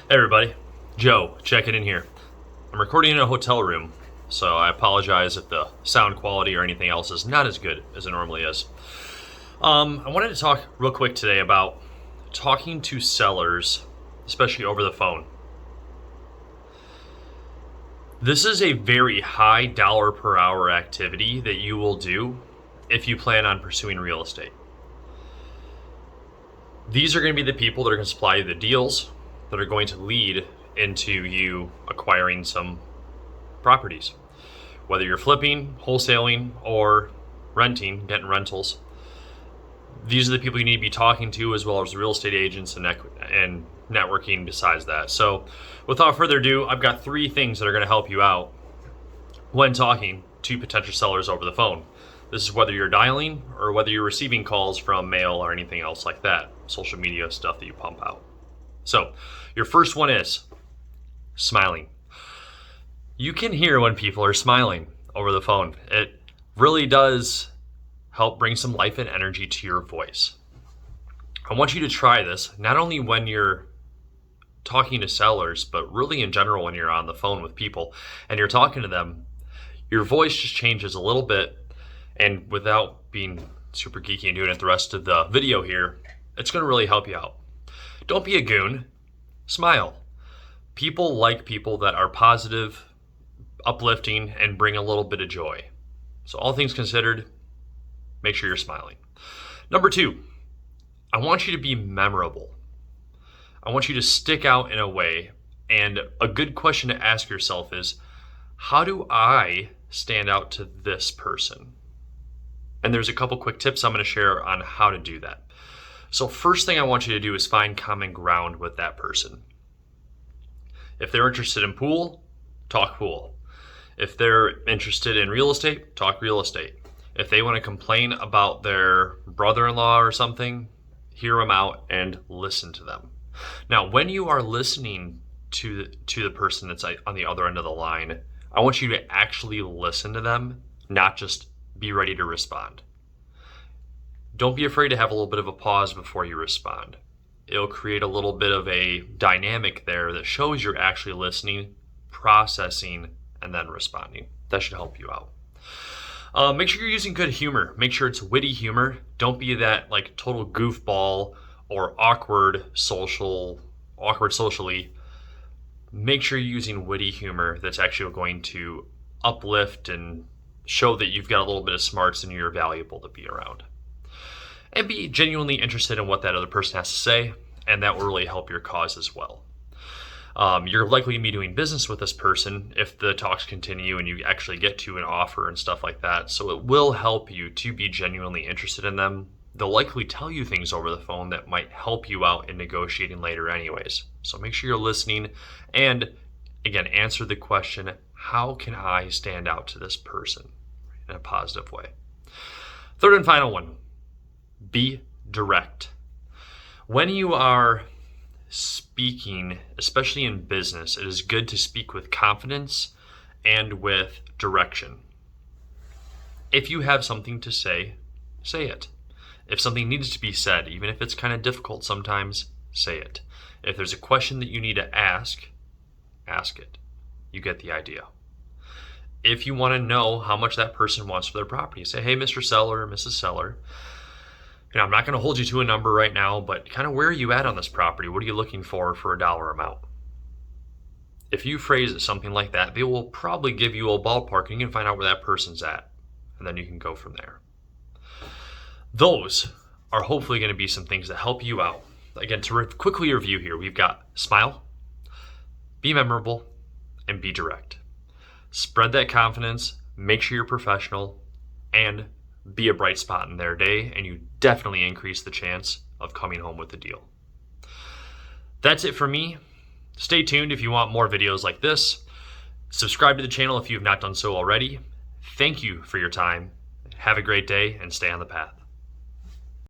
Hey everybody, Joe checking in here. I'm recording in a hotel room, so I apologize if the sound quality or anything else is not as good as it normally is. I wanted to talk real quick today about talking to sellers, especially over the phone. This is a very high dollar per hour activity that you will do if you plan on pursuing real estate. These are going to be the people that are going to supply you the deals that are going to lead into you acquiring some properties. Whether you're flipping, wholesaling, or renting, getting rentals, these are the people you need to be talking to, as well as the real estate agents and networking besides that. So without further ado, I've got 3 things that are going to help you out when talking to potential sellers over the phone. This is whether you're dialing or whether you're receiving calls from mail or anything else like that, social media stuff that you pump out. So your first one is smiling. You can hear when people are smiling over the phone. It really does help bring some life and energy to your voice. I want you to try this not only when you're talking to sellers, but really in general when you're on the phone with people and you're talking to them. Your voice just changes a little bit, and without being super geeky and doing it the rest of the video here, it's going to really help you out. Don't be a goon. Smile. People like people that are positive, uplifting, and bring a little bit of joy. So all things considered, make sure you're smiling. Number 2, I want you to be memorable. I want you to stick out in a way, and a good question to ask yourself is, how do I stand out to this person? And there's a couple quick tips I'm going to share on how to do that. So first thing I want you to do is find common ground with that person. If they're interested in pool, talk pool. If they're interested in real estate, talk real estate. If they want to complain about their brother-in-law or something, hear them out and listen to them. Now, when you are listening to the person that's on the other end of the line, I want you to actually listen to them, not just be ready to respond. Don't be afraid to have a little bit of a pause before you respond. It'll create a little bit of a dynamic there that shows you're actually listening, processing, and then responding. That should help you out. Make sure you're using good humor. Make sure it's witty humor. Don't be that like total goofball or awkward socially. Make sure you're using witty humor that's actually going to uplift and show that you've got a little bit of smarts and you're valuable to be around. And be genuinely interested in what that other person has to say, and that will really help your cause as well. You're likely to be doing business with this person if the talks continue and you actually get to an offer and stuff like that. So it will help you to be genuinely interested in them. They'll likely tell you things over the phone that might help you out in negotiating later anyways. So make sure you're listening and, again, answer the question, how can I stand out to this person in a positive way? Third and final one, be direct. When you are speaking, especially in business, it is good to speak with confidence and with direction. If you have something to say, say it. If something needs to be said, even if it's kind of difficult sometimes, say it. If there's a question that you need to ask it. You get the idea. If you want to know how much that person wants for their property, say, hey, Mr. Seller or Mrs. Seller, I'm not going to hold you to a number right now, but kind of where are you at on this property? What are you looking for a dollar amount? If you phrase it something like that, they will probably give you a ballpark and you can find out where that person's at. And then you can go from there. Those are hopefully going to be some things that help you out. Again, to quickly review here, we've got smile, be memorable, and be direct. Spread that confidence, make sure you're professional, and be a bright spot in their day, and you definitely increase the chance of coming home with a deal. That's it for me. Stay tuned if you want more videos like this. Subscribe to the channel if you have not done so already. Thank you for your time. Have a great day and stay on the path.